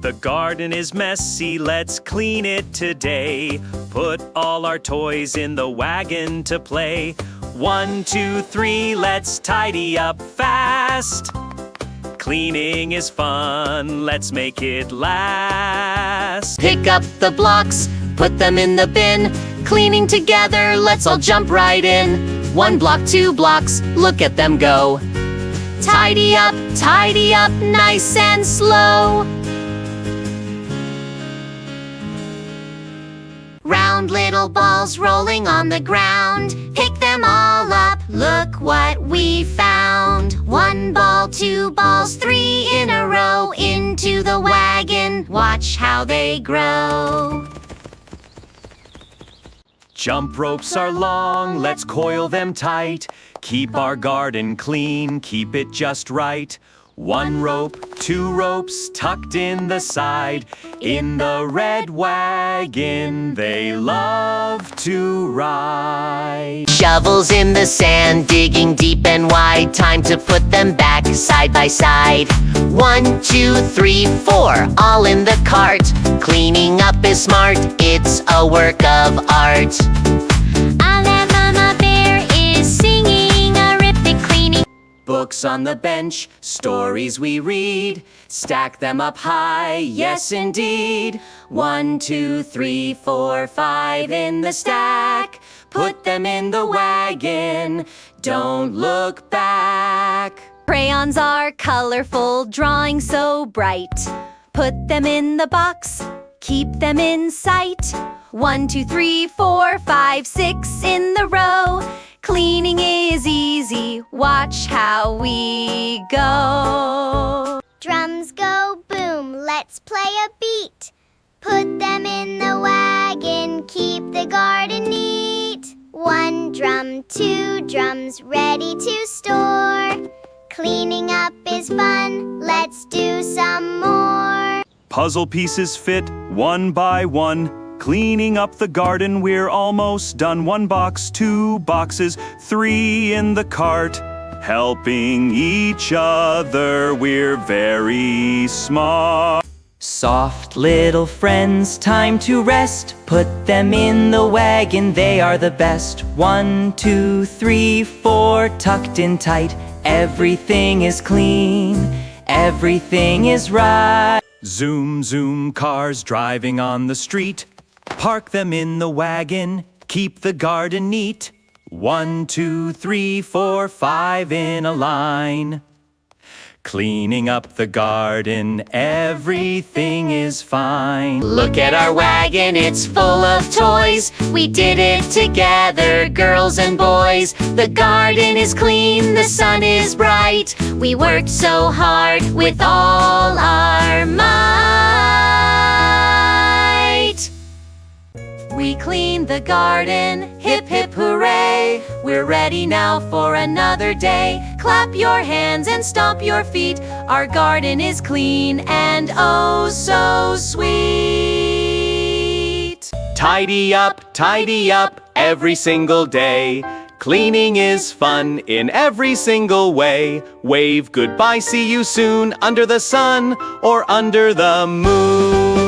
The garden is messy, let's clean it today. Put all our toys in the wagon to play. 1, 2, 3, let's tidy up fast. Cleaning is fun, let's make it last. Pick up the blocks, put them in the bin. Cleaning together, let's all jump right in. 1 block, 2 blocks, look at them go. Tidy up, nice and slow. Round little balls rolling on the ground. Pick them all up, look what we found. 1 ball, 2 balls, 3 in a row. Into the wagon, watch how they grow. Jump ropes are long, let's coil them tight. Keep our garden clean, keep it just right. 1 rope, 2 ropes tucked in the side. In the red wagon, they love to ride. Shovels in the sand, digging deep and wide. Time to put them back side by side. 1, 2, 3, 4, all in the cart. Cleaning up is smart, it's a work of art. That Mama Bear is singing a rhythmic cleaning. Books on the bench, stories we read. Stack them up high, yes indeed. 1, 2, 3, 4, 5 in the stack. Put them in the wagon, don't look back. Crayons are colorful, drawing so bright. Put them in the box, keep them in sight. 1, 2, 3, 4, 5, 6 in the row. Cleaning is easy, watch how we go. Drums go boom, let's play a beat. Put them in the wagon, keep the garden neat. 1 drum, 2 drums, ready to store. Cleaning up is fun, let's do some more. Puzzle pieces fit 1 by 1. Cleaning up the garden, we're almost done. 1 box, 2 boxes, 3 in the cart. Helping each other, we're very smart. Soft little friends, time to rest. Put them in the wagon, they are the best. 1, 2, 3, 4, tucked in tight. Everything is clean, everything is right. Zoom, zoom, cars driving on the street. Park them in the wagon, keep the garden neat. 1, 2, 3, 4, 5 in a line. Cleaning up the garden, everything is fine. Look at our wagon, it's full of toys. We did it together, girls and boys. The garden is clean, the sun is bright. We worked so hard with all our might. We cleaned the garden, hip hip hooray. We're ready now for another day. Clap your hands and stomp your feet. Our garden is clean and oh so sweet. Tidy up every single day. Cleaning is fun in every single way. Wave goodbye, see you soon under the sun or under the moon.